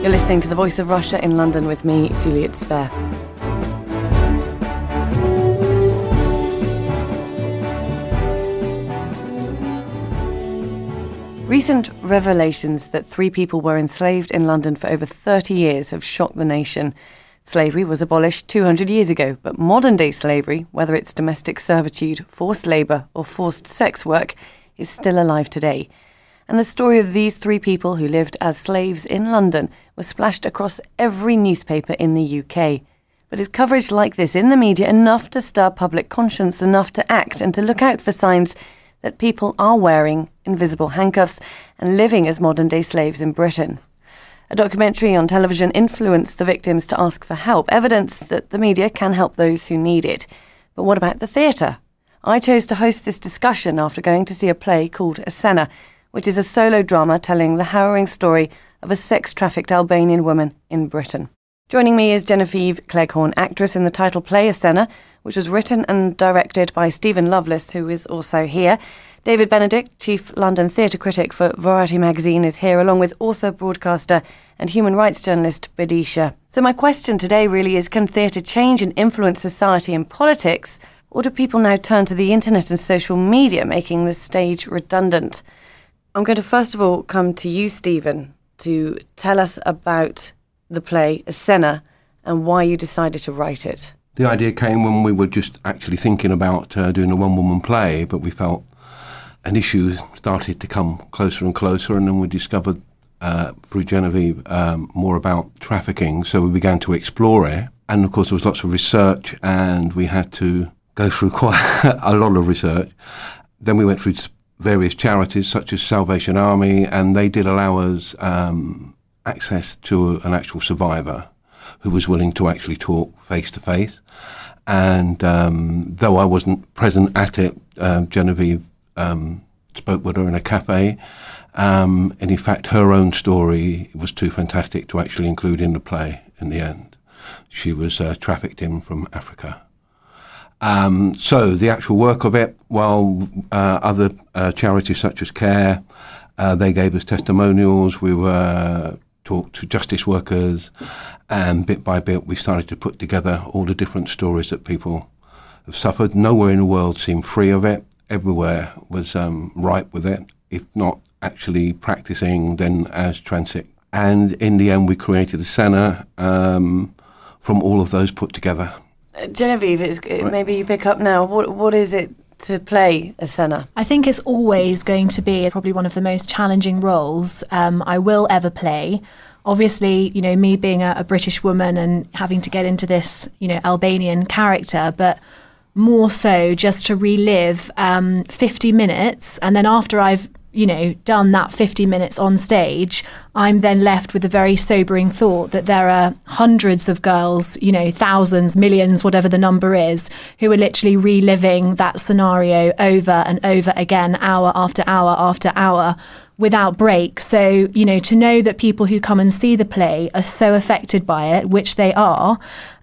You're listening to The Voice of Russia in London with me, Juliet. Recent revelations that 3 people were enslaved in London for over 30 years have shocked the nation. Slavery was abolished 200 years ago, but modern-day slavery, whether it's domestic servitude, forced labour or forced sex work, is still alive today. And the story of these 3 people who lived as slaves in London was splashed across every newspaper in the UK. But is coverage like this in the media enough to stir public conscience, enough to act and to look out for signs that people are wearing invisible handcuffs and living as modern-day slaves in Britain? A documentary on television influenced the victims to ask for help, evidence that the media can help those who need it. But what about the theatre? I chose to host this discussion after going to see a play called Asena, which is a solo drama telling the harrowing story of a sex-trafficked Albanian woman in Britain. Joining me is Genevieve Cleghorn, actress in the title play Asena, which was written and directed by Stephen Lovelace, who is also here. David Benedict, chief London theatre critic for Variety magazine, is here, along with author, broadcaster and human rights journalist Badisha. So my question today really is, can theatre change and influence society and politics, or do people now turn to the internet and social media, making the stage redundant? I'm going to first of all come to you, Stephen, to tell us about the play Asena and why you decided to write it. The idea came when we were just actually thinking about doing a one-woman play, but we felt an issue started to come closer and closer, and then we discovered through Genevieve more about trafficking, so we began to explore it. And of course there was lots of research, and we had to go through quite a lot of research. Then we went through various charities such as Salvation Army, and they did allow us access to an actual survivor who was willing to actually talk face to face. And though I wasn't present at it, Genevieve spoke with her in a cafe. And in fact, her own story was too fantastic to actually include in the play in the end. She was trafficked in from Africa. So the actual work of it, while other charities such as CARE, they gave us testimonials, we were talked to justice workers, and bit by bit we started to put together all the different stories that people have suffered. Nowhere in the world seemed free of it. Everywhere was ripe with it, if not actually practicing, then as transit. And in the end we created Asena from all of those put together. Genevieve, maybe you pick up now. What is it to play Asena? I think it's always going to be probably one of the most challenging roles I will ever play. Obviously, you know, me being a British woman and having to get into this, you know, Albanian character, but more so just to relive 50 minutes. And then after I've, you know, done that 50 minutes on stage, I'm then left with a very sobering thought that there are hundreds of girls, you know, thousands, millions, whatever the number is, who are literally reliving that scenario over and over again, hour after hour after hour, without break. So, you know, to know that people who come and see the play are so affected by it, which they are,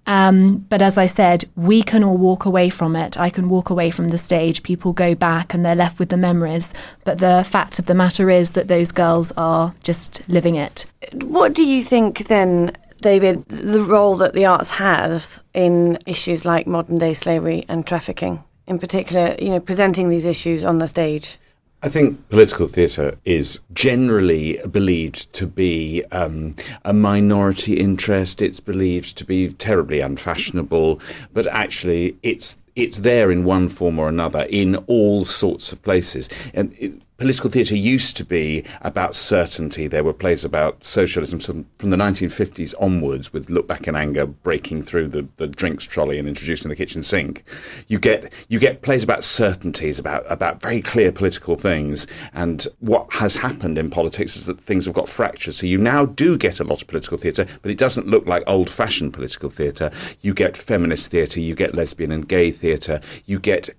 but as I said, we can all walk away from it. I can walk away from the stage. People go back and they're left with the memories. But the fact of the matter is that those girls are just living it. What do you think then, David, the role that the arts have in issues like modern-day slavery and trafficking, in particular, you know, presenting these issues on the stage? I think political theatre is generally believed to be a minority interest. It's believed to be terribly unfashionable, but actually it's there in one form or another in all sorts of places. And political theatre used to be about certainty. There were plays about socialism from the 1950s onwards, with Look Back in Anger breaking through the drinks trolley and introducing the kitchen sink. You get plays about certainties, about very clear political things. And what has happened in politics is that things have got fractured. So you now do get a lot of political theatre, but it doesn't look like old-fashioned political theatre. You get feminist theatre, you get lesbian and gay theatre, you get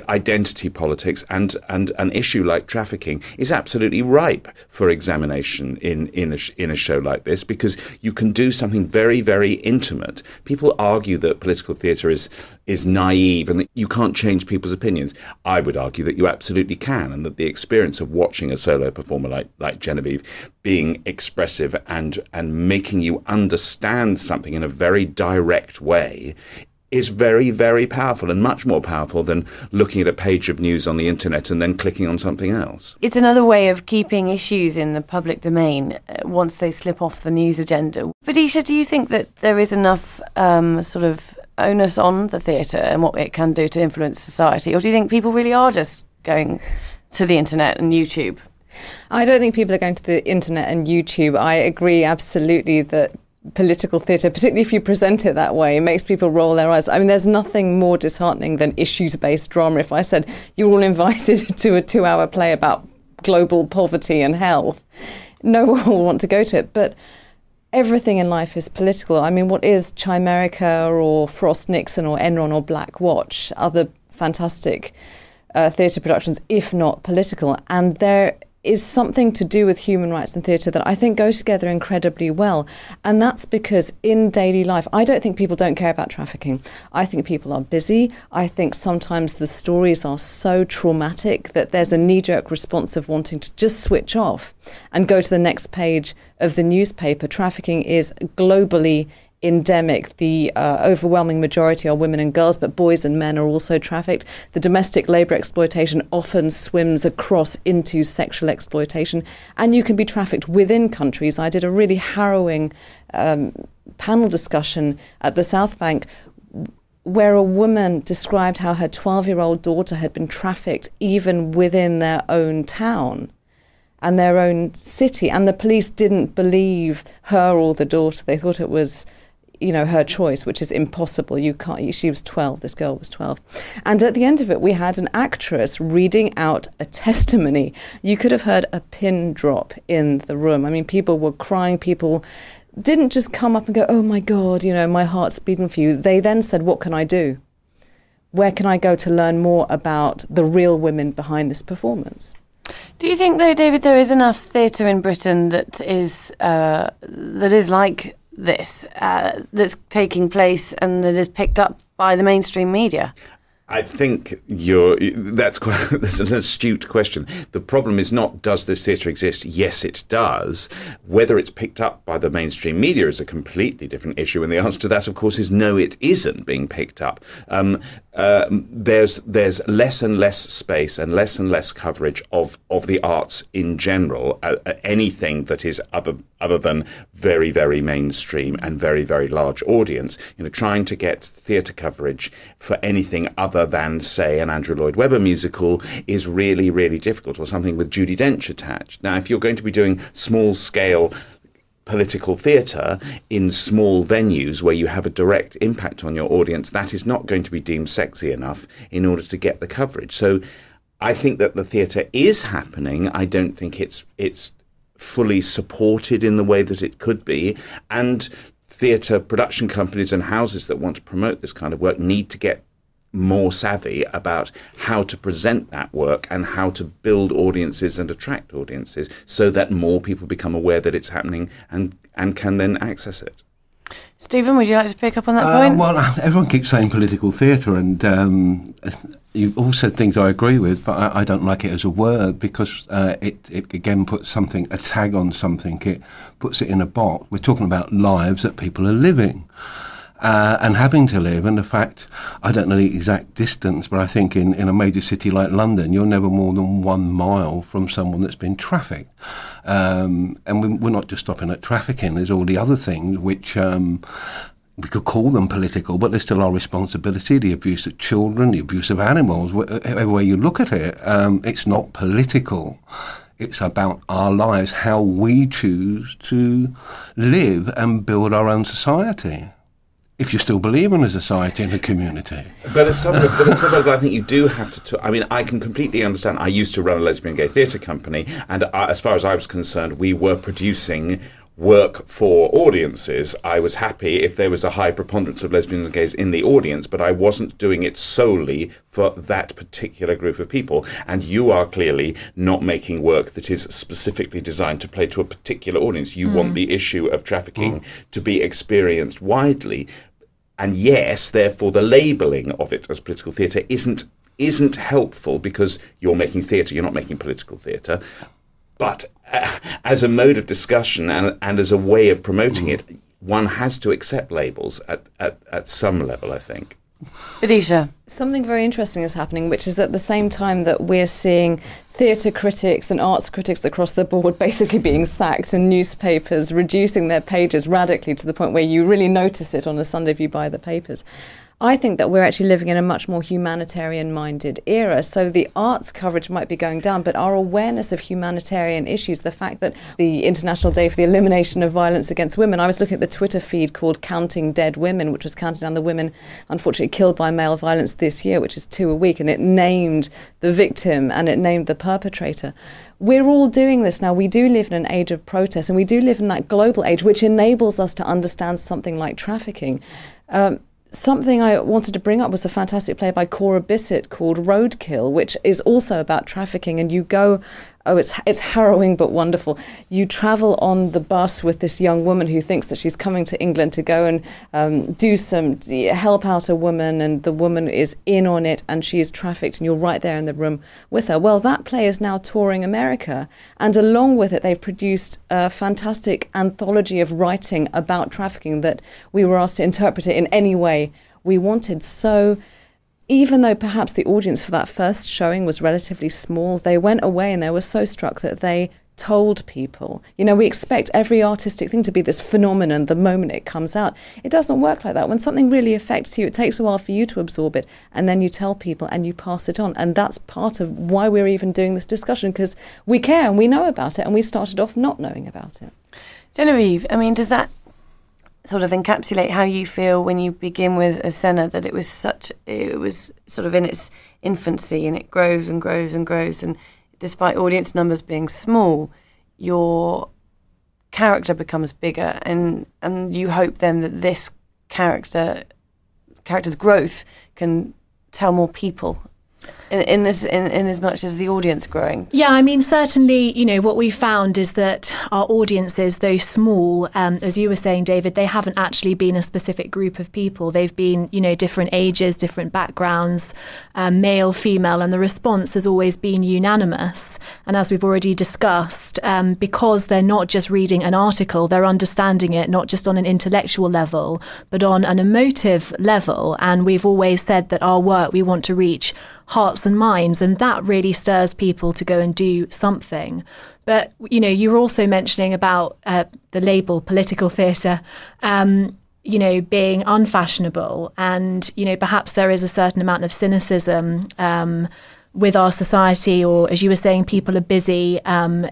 identity politics, and an issue like trafficking trafficking is absolutely ripe for examination in a show like this, because you can do something very, very intimate. People argue that political theatre is naive and that you can't change people's opinions. I would argue that you absolutely can, and that the experience of watching a solo performer like Genevieve being expressive and making you understand something in a very direct way is very, very powerful, and much more powerful than looking at a page of news on the internet and then clicking on something else. It's another way of keeping issues in the public domain once they slip off the news agenda. But Isha, do you think that there is enough sort of onus on the theatre and what it can do to influence society? Or do you think people really are just going to the internet and YouTube? I don't think people are going to the internet and YouTube. I agree absolutely that political theatre, particularly if you present it that way, it makes people roll their eyes. I mean, there's nothing more disheartening than issues-based drama. If I said, you're all invited to a 2-hour play about global poverty and health, no one will want to go to it. But everything in life is political. I mean, what is Chimerica or Frost Nixon or Enron or Black Watch, other fantastic theatre productions, if not political? And there is something to do with human rights and theatre that I think go together incredibly well. And that's because in daily life, I don't think people don't care about trafficking. I think people are busy. I think sometimes the stories are so traumatic that there's a knee-jerk response of wanting to just switch off and go to the next page of the newspaper. Trafficking is globally endemic. The overwhelming majority are women and girls, but boys and men are also trafficked. The domestic labour exploitation often swims across into sexual exploitation, and you can be trafficked within countries. I did a really harrowing panel discussion at the South Bank where a woman described how her 12-year-old daughter had been trafficked even within their own town and their own city, and the police didn't believe her or the daughter. They thought it was, you know, her choice, which is impossible. You can't. She was 12. This girl was 12. And at the end of it, we had an actress reading out a testimony. You could have heard a pin drop in the room. I mean, people were crying. People didn't just come up and go, oh my God, you know, my heart's bleeding for you. They then said, what can I do? Where can I go to learn more about the real women behind this performance? Do you think, though, David, there is enough theatre in Britain that is like this, that's taking place and that is picked up by the mainstream media? I think that's an astute question. The problem is not, does this theatre exist? Yes, it does. Whether it's picked up by the mainstream media is a completely different issue, and the answer to that, of course, is no, it isn't being picked up. There's less and less space and less coverage of the arts in general, anything that is other than very, very mainstream and very, very large audience. You know, trying to get theatre coverage for anything other than, say, an Andrew Lloyd Webber musical is really, really difficult, or something with Judi Dench attached. Now, if you're going to be doing small-scale political theatre in small venues where you have a direct impact on your audience, that is not going to be deemed sexy enough in order to get the coverage. So I think that the theatre is happening. I don't think it's fully supported in the way that it could be. And theatre production companies and houses that want to promote this kind of work need to get more savvy about how to present that work and how to build audiences and attract audiences so that more people become aware that it's happening and can then access it. Stephen, would you like to pick up on that point? Well, everyone keeps saying political theatre, and you've all said things I agree with, but I don't like it as a word because it again puts a tag on something. It puts it in a box. We're talking about lives that people are living. And having to live, and the fact, I don't know the exact distance, but I think in a major city like London, you're never more than 1 mile from someone that's been trafficked. And we're not just stopping at trafficking, there's all the other things which we could call them political, but they're still our responsibility, the abuse of children, the abuse of animals. Every way you look at it, it's not political. It's about our lives, how we choose to live and build our own society. If you still believe in a society and a community. But at some level, I think you do have to I mean, I can completely understand. I used to run a lesbian gay theatre company, and as far as I was concerned, we were producing work for audiences. I was happy if there was a high preponderance of lesbians and gays in the audience, but I wasn't doing it solely for that particular group of people. And you are clearly not making work that is specifically designed to play to a particular audience. You want the issue of trafficking to be experienced widely. And yes, therefore, the labelling of it as political theatre isn't helpful, because you're making theatre, you're not making political theatre. But as a mode of discussion and as a way of promoting it, one has to accept labels at some level, I think. Adisha. Something very interesting is happening, which is at the same time that we're seeing theatre critics and arts critics across the board basically being sacked, and newspapers reducing their pages radically to the point where you really notice it on a Sunday if you buy the papers. I think that we're actually living in a much more humanitarian-minded era. So the arts coverage might be going down, but our awareness of humanitarian issues, the fact that the International Day for the Elimination of Violence Against Women, I was looking at the Twitter feed called Counting Dead Women, which was counting down the women unfortunately killed by male violence this year, which is 2 a week, and it named the victim and it named the perpetrator. We're all doing this now. We do live in an age of protest, and we do live in that global age, which enables us to understand something like trafficking. Something I wanted to bring up was a fantastic play by Cora Bissett called Roadkill, which is also about trafficking. And you go, it's harrowing but wonderful. You travel on the bus with this young woman who thinks that she's coming to England to go and help out a woman, and the woman is in on it and she is trafficked, and you're right there in the room with her. Well, that play is now touring America, and along with it they've produced a fantastic anthology of writing about trafficking that we were asked to interpret it in any way we wanted. So even though perhaps the audience for that first showing was relatively small, they went away and they were so struck that they told people. You know, we expect every artistic thing to be this phenomenon the moment it comes out. It doesn't work like that. When something really affects you, it takes a while for you to absorb it, and then you tell people and you pass it on. And that's part of why we're even doing this discussion, because we care and we know about it, and we started off not knowing about it. Genevieve, I mean, does that sort of encapsulate how you feel when you begin with Asenna, that it was sort of in its infancy and it grows and grows and grows, and despite audience numbers being small, your character becomes bigger, and you hope then that this character's growth can tell more people in as much as the audience growing? Yeah, I mean, certainly, you know, what we found is that our audiences, though small, as you were saying, David, they haven't actually been a specific group of people. They've been, you know, different ages, different backgrounds, male, female, and the response has always been unanimous. And as we've already discussed, because they're not just reading an article, they're understanding it not just on an intellectual level, but on an emotive level. And we've always said that our work, we want to reach hearts and minds, and that really stirs people to go and do something. But, you know, you were also mentioning about the label political theatre, you know, being unfashionable, and, you know, perhaps there is a certain amount of cynicism with our society, or as you were saying, people are busy,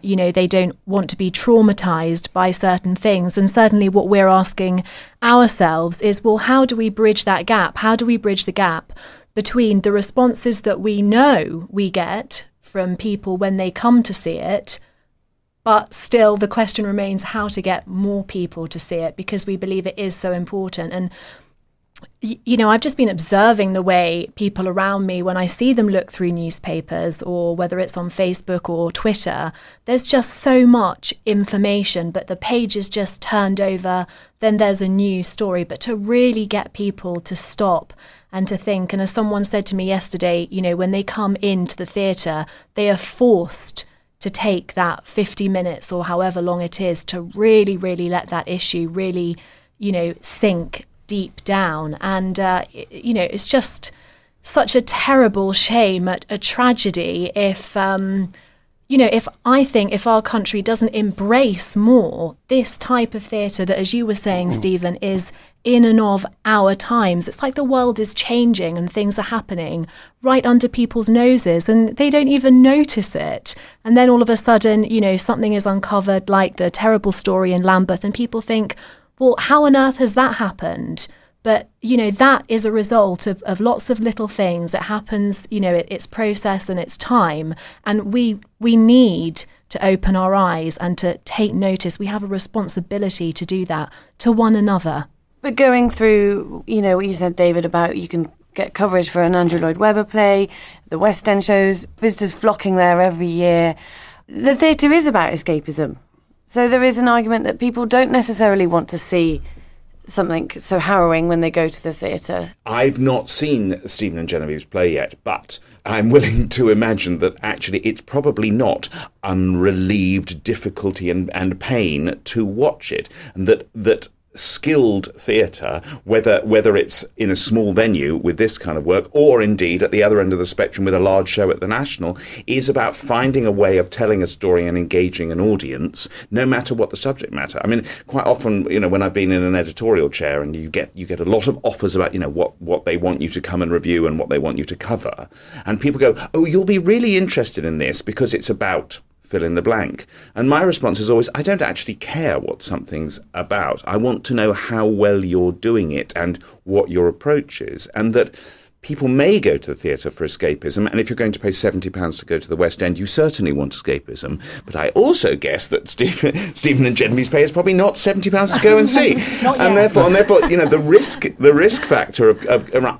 you know, they don't want to be traumatized by certain things. And certainly what we're asking ourselves is, well, how do we bridge that gap? How do we bridge the gap between the responses that we know we get from people when they come to see it, but still the question remains how to get more people to see it, because we believe it is so important. And you know, I've just been observing the way people around me, when I see them look through newspapers, or whether it's on Facebook or Twitter, there's just so much information, but the page is just turned over, then there's a new story. But to really get people to stop and to think, and as someone said to me yesterday, you know, when they come into the theatre, they are forced to take that 50 minutes or however long it is to really, really let that issue really, you know, sink deep down. And, you know, it's just such a terrible shame, a tragedy if, you know, if our country doesn't embrace more this type of theatre that, as you were saying, Stephen, is in and of our times. It's like the world is changing and things are happening right under people's noses and they don't even notice it. And then all of a sudden, you know, something is uncovered, like the terrible story in Lambeth, and people think, well, how on earth has that happened? But, you know, that is a result of lots of little things. It happens, you know, it's process and it's time. And we need to open our eyes and to take notice. We have a responsibility to do that to one another. But going through, what you said, David, about you can get coverage for an Andrew Lloyd Webber play, the West End shows, visitors flocking there every year. The theatre is about escapism. So there is an argument that people don't necessarily want to see something so harrowing when they go to the theatre. I've not seen Stephen and Genevieve's play yet, but I'm willing to imagine that actually it's probably not unrelieved difficulty and pain to watch it, and that skilled theatre, whether it's in a small venue with this kind of work, or indeed at the other end of the spectrum with a large show at the National, is about finding a way of telling a story and engaging an audience, no matter what the subject matter. I mean, quite often, when I've been in an editorial chair and you get a lot of offers about, what they want you to come and review and what they want you to cover, and people go, oh, you'll be really interested in this because it's about fill in the blank. And my response is always, I don't actually care what something's about. I want to know how well you're doing it and what your approach is. And that people may go to the theatre for escapism. And if you're going to pay £70 to go to the West End, you certainly want escapism. But I also guess that Stephen and Genevieve's play is probably not £70 to go and see. and therefore, the risk factor of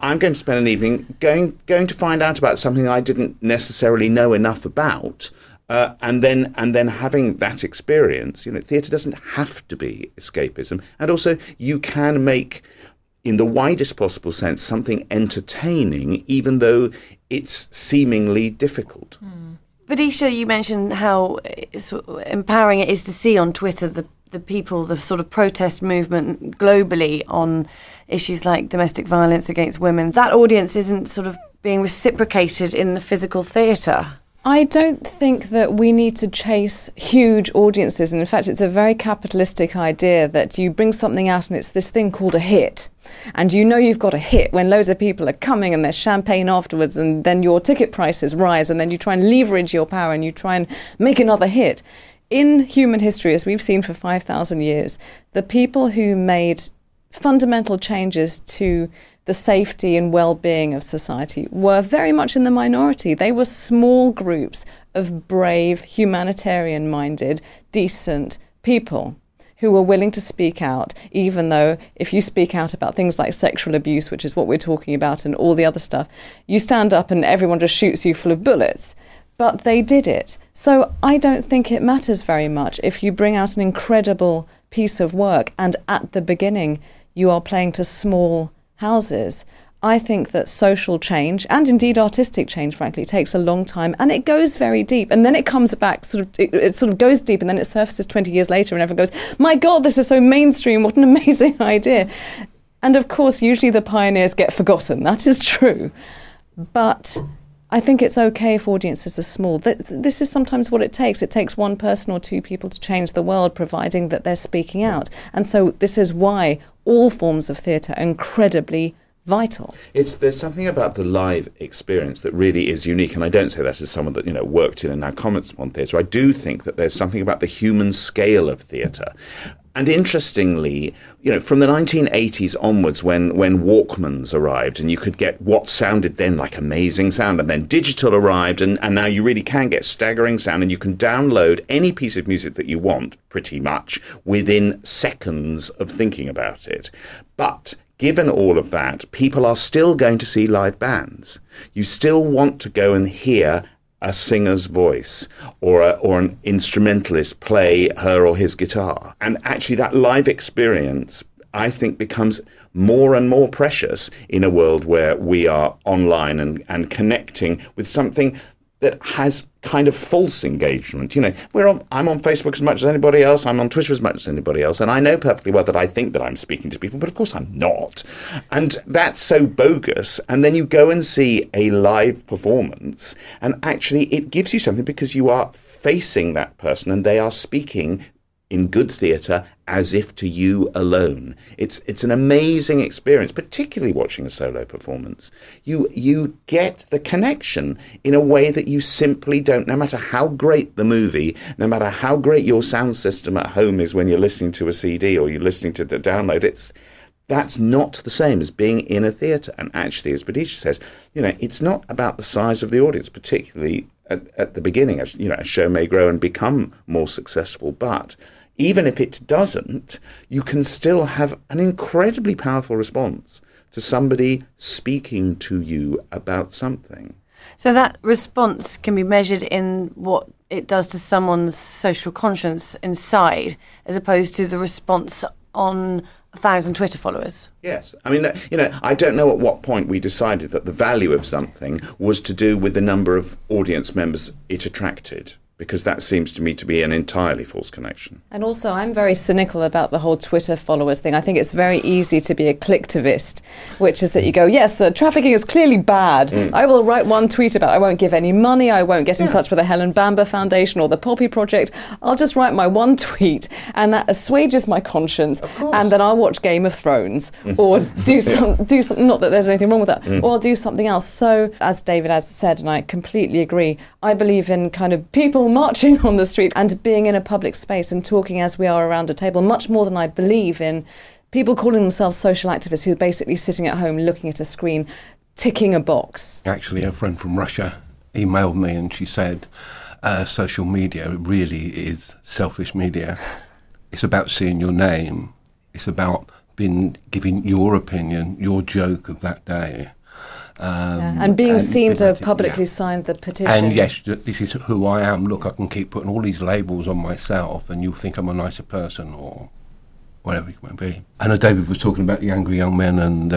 I'm going to spend an evening going to find out about something I didn't necessarily know enough about. And then having that experience, theatre doesn't have to be escapism. And also, you can make, in the widest possible sense, something entertaining, even though it's seemingly difficult. But Isha, you mentioned how empowering it is to see on Twitter the people, the sort of protest movement globally on issues like domestic violence against women. That audience isn't sort of being reciprocated in the physical theatre. I don't think that we need to chase huge audiences. And in fact, it's a very capitalistic idea that you bring something out and it's this thing called a hit. And you've got a hit when loads of people are coming and there's champagne afterwards, and then your ticket prices rise, and then you try and leverage your power and you try and make another hit. In human history, as we've seen for 5,000 years, the people who made fundamental changes to the safety and well-being of society were very much in the minority. They were small groups of brave, humanitarian-minded, decent people who were willing to speak out, even though if you speak out about things like sexual abuse, which is what we're talking about, and all the other stuff, you stand up and everyone just shoots you full of bullets. But they did it. So I don't think it matters very much if you bring out an incredible piece of work and at the beginning you are playing to small houses. I think that social change, and indeed artistic change, frankly, takes a long time, and it goes very deep, and then it comes back, it sort of goes deep, and then it surfaces 20 years later, and everyone goes, my God, this is so mainstream, what an amazing idea. And of course, usually the pioneers get forgotten, that is true. But I think it's okay if audiences are small. This is sometimes what it takes. It takes one person or two people to change the world, providing that they're speaking out. And so this is why all forms of theatre are incredibly vital. There's something about the live experience that really is unique, and I don't say that as someone that worked in and now comments on theatre. I do think that there's something about the human scale of theatre. And interestingly, from the 1980s onwards, when Walkmans arrived and you could get what sounded then like amazing sound, and then digital arrived, and now you really can get staggering sound, and you can download any piece of music that you want, pretty much, within seconds of thinking about it. But given all of that, people are still going to see live bands. You still want to go and hear a singer's voice or an instrumentalist play her or his guitar. And actually that live experience, I think, becomes more and more precious in a world where we are online and connecting with something that has kind of false engagement. I'm on Facebook as much as anybody else, I'm on Twitter as much as anybody else, and I know perfectly well that I think that I'm speaking to people, but of course I'm not. And that's so bogus. And then you go and see a live performance, and actually it gives you something because you are facing that person and they are speaking in good theatre as if to you alone. It's an amazing experience, particularly watching a solo performance. You get the connection in a way that you simply don't, no matter how great the movie, no matter how great your sound system at home is when you're listening to a CD or you're listening to the download, that's not the same as being in a theatre. And actually, as Badisha says, it's not about the size of the audience, particularly at the beginning, a show may grow and become more successful, but even if it doesn't, you can still have an incredibly powerful response to somebody speaking to you about something. So that response can be measured in what it does to someone's social conscience inside, as opposed to the response on 1,000 Twitter followers. Yes. I mean, I don't know at what point we decided that the value of something was to do with the number of audience members it attracted, because that seems to me to be an entirely false connection. And also, I'm very cynical about the whole Twitter followers thing. I think it's very easy to be a clicktivist, which is that you go, yes, trafficking is clearly bad. I will write one tweet about it. I won't give any money. I won't get in touch with the Helen Bamber Foundation or the Poppy Project. I'll just write my one tweet, and that assuages my conscience. And then I'll watch Game of Thrones or do something, not that there's anything wrong with that, or I'll do something else. So, as David has said, and I completely agree, I believe in kind of people marching on the street and being in a public space and talking as we are around a table, much more than I believe in people calling themselves social activists who are basically sitting at home looking at a screen, ticking a box. Actually, a friend from Russia emailed me and she said, social media really is selfish media. It's about seeing your name. It's about giving your opinion, your joke of that day. And being seen to have publicly signed the petition. And yes, this is who I am. Look, I can keep putting all these labels on myself and you'll think I'm a nicer person or whatever it might be. I know David was talking about the angry young men and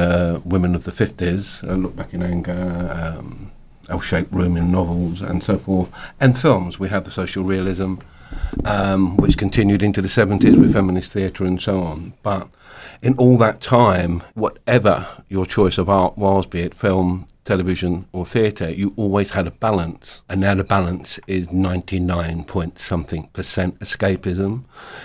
women of the 50s, Look Back in Anger, L-shaped room in novels and so forth. And films, we have the social realism, which continued into the 70s with feminist theatre and so on. But in all that time, whatever your choice of art was, be it film, television or theatre, you always had a balance. And now the balance is 99-point-something% escapism.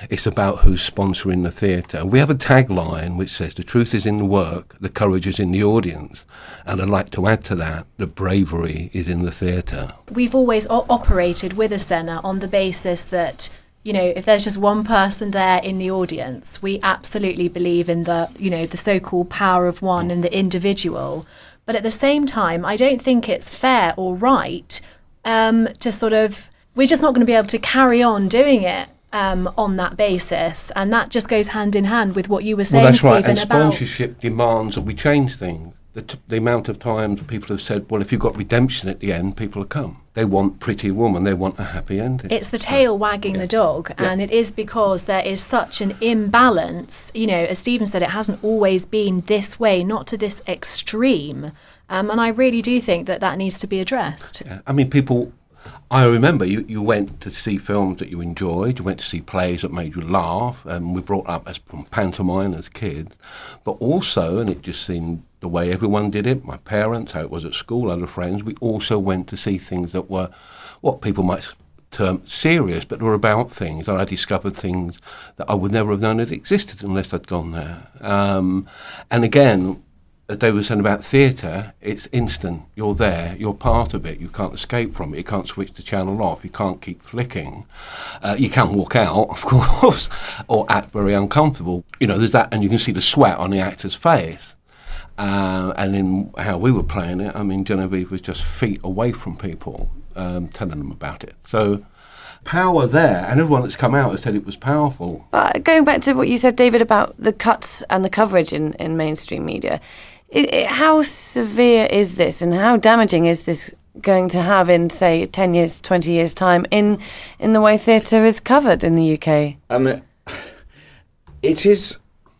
It's about who's sponsoring the theatre. We have a tagline which says, the truth is in the work, the courage is in the audience. And I'd like to add to that, the bravery is in the theatre. We've always operated with a centre on the basis that, if there's just one person there in the audience, we absolutely believe in the so-called power of one and the individual. But at the same time, I don't think it's fair or right we're just not going to be able to carry on doing it on that basis. And that just goes hand in hand with what you were saying, that's right. Stephen, and sponsorship demands that we change things. The amount of times people have said, well, if you've got redemption at the end, people will come. They want Pretty Woman. They want a happy ending. It's the tail wagging the dog. And it is because there is such an imbalance. As Stephen said, it hasn't always been this way, not to this extreme. And I really do think that needs to be addressed. Yeah. I mean, I remember you went to see films that you enjoyed, you went to see plays that made you laugh, and we brought up from pantomime as kids, but also, and it just seemed the way everyone did it, my parents, how it was at school, other friends, we also went to see things that were what people might term serious, but were about things, and I discovered things that I would never have known that existed unless I'd gone there. And again, as they were saying about theatre, it's instant. You're there. You're part of it. You can't escape from it. You can't switch the channel off. You can't keep flicking. You can walk out, of course, or act very uncomfortable. There's that, and you can see the sweat on the actor's face. And in how we were playing it, I mean, Genevieve was just feet away from people, telling them about it. So power there, and everyone that's come out has said it was powerful. But going back to what you said, David, about the cuts and the coverage in mainstream media, how severe is this and how damaging is this going to have in, say, 10 years, 20 years' time in the way theatre is covered in the UK?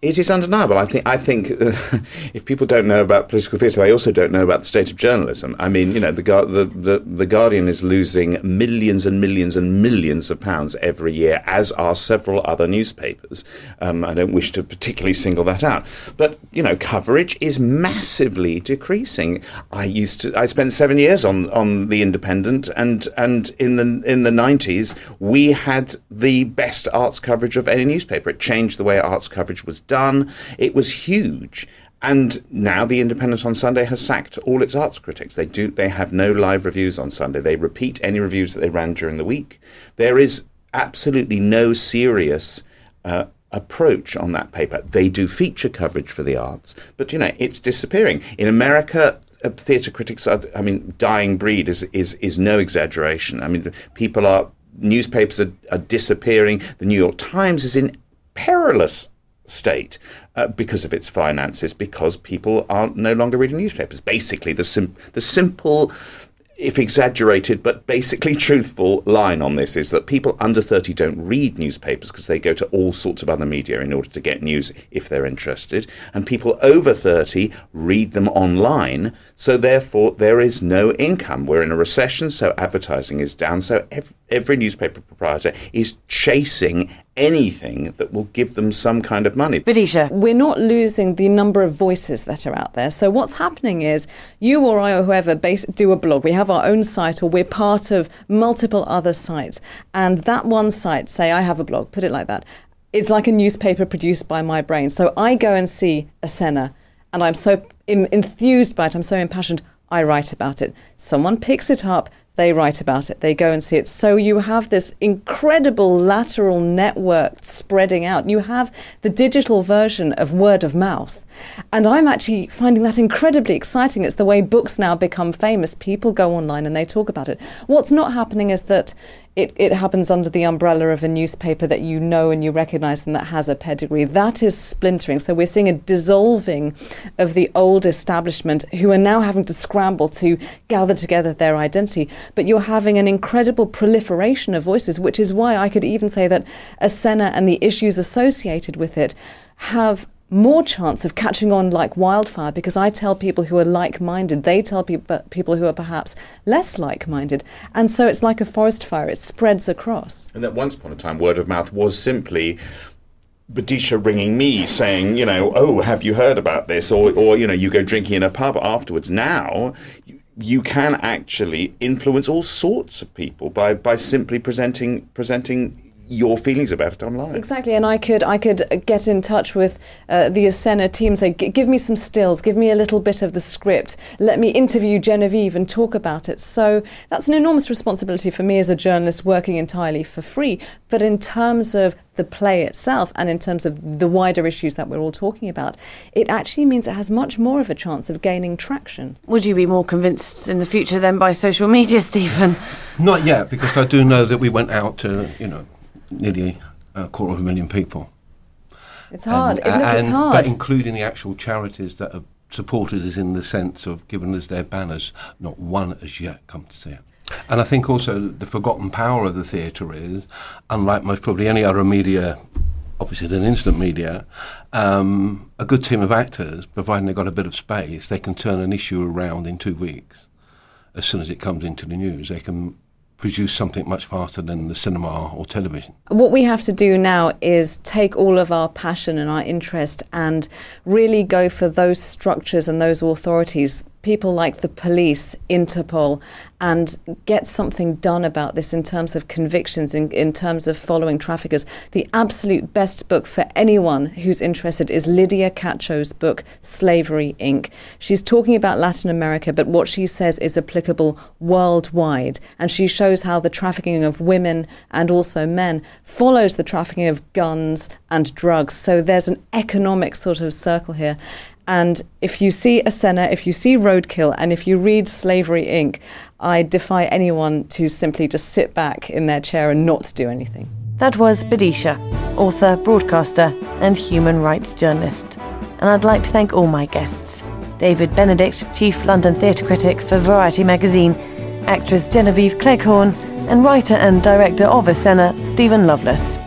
It is undeniable. I think if people don't know about political theatre, they also don't know about the state of journalism. I mean, the Guardian is losing millions and millions and millions of pounds every year, as are several other newspapers. I don't wish to particularly single that out, but coverage is massively decreasing. I spent 7 years on the Independent, and in the 90s we had the best arts coverage of any newspaper. It changed the way arts coverage was done. It was huge. And now the Independent on Sunday has sacked all its arts critics. They have no live reviews on Sunday. They repeat any reviews that they ran during the week. There is absolutely no serious approach on that paper. They do feature coverage for the arts, but it's disappearing. In America, theatre critics are, I mean, dying breed is no exaggeration. I mean, newspapers are disappearing. The New York Times is in perilous state because of its finances, because people are no longer reading newspapers. Basically, the simple, if exaggerated, but basically truthful line on this is that people under 30 don't read newspapers because they go to all sorts of other media in order to get news if they're interested. And people over 30 read them online. So therefore, there is no income. We're in a recession, so advertising is down. So every newspaper proprietor is chasing anything that will give them some kind of money. Vidisha. We're not losing the number of voices that are out there. So what's happening is you or I or whoever do a blog. We have our own site, or we're part of multiple other sites. And that one site, say I have a blog, put it like that, it's like a newspaper produced by my brain. So I go and see a Senna and I'm so enthused by it, I'm so impassioned, I write about it. Someone picks it up, they write about it, they go and see it. So you have this incredible lateral network spreading out. You have the digital version of word of mouth. And I'm actually finding that incredibly exciting. It's the way books now become famous. People go online and they talk about it. What's not happening is that it happens under the umbrella of a newspaper that you know and you recognise and that has a pedigree. That is splintering. So we're seeing a dissolving of the old establishment who are now having to scramble to gather together their identity. But you're having an incredible proliferation of voices, which is why I could even say that a Senna and the issues associated with it have more chance of catching on like wildfire, because I tell people who are like-minded, they tell people who are perhaps less like-minded. And so it's like a forest fire, it spreads across. And that once upon a time, word of mouth was simply Vidisha ringing me saying, you know, oh, have you heard about this? Or you know, you go drinking in a pub afterwards. Now, you can actually influence all sorts of people by simply presenting your feelings about it online. Exactly, and I could get in touch with the Asena team, say, give me some stills, give me a little bit of the script, let me interview Genevieve and talk about it. So that's an enormous responsibility for me as a journalist working entirely for free. But in terms of the play itself and in terms of the wider issues that we're all talking about, it actually means it has much more of a chance of gaining traction. Would you be more convinced in the future then by social media, Stephen? Not yet, because I do know that we went out to, nearly 250,000 people. It's hard. It's hard. But including the actual charities that have supported us in the sense of giving us their banners, not one has yet come to see it. And I think also the forgotten power of the theatre is, unlike most probably any other media, obviously than instant media, a good team of actors, providing they've got a bit of space, they can turn an issue around in 2 weeks. As soon as it comes into the news, they can produce something much faster than the cinema or television. What we have to do now is take all of our passion and our interest and really go for those structures and those authorities, people like the police, Interpol, and get something done about this in terms of convictions, in terms of following traffickers. The absolute best book for anyone who's interested is Lydia Cacho's book, Slavery, Inc. She's talking about Latin America, but what she says is applicable worldwide. And she shows how the trafficking of women and also men follows the trafficking of guns and drugs. So there's an economic sort of circle here. And if you see Asena, if you see Roadkill, and if you read Slavery, Inc., I defy anyone to simply just sit back in their chair and not do anything. That was Vidisha, author, broadcaster, and human rights journalist. And I'd like to thank all my guests. David Benedict, Chief London Theatre Critic for Variety magazine, actress Genevieve Cleghorn, and writer and director of Asena, Stephen Loveless.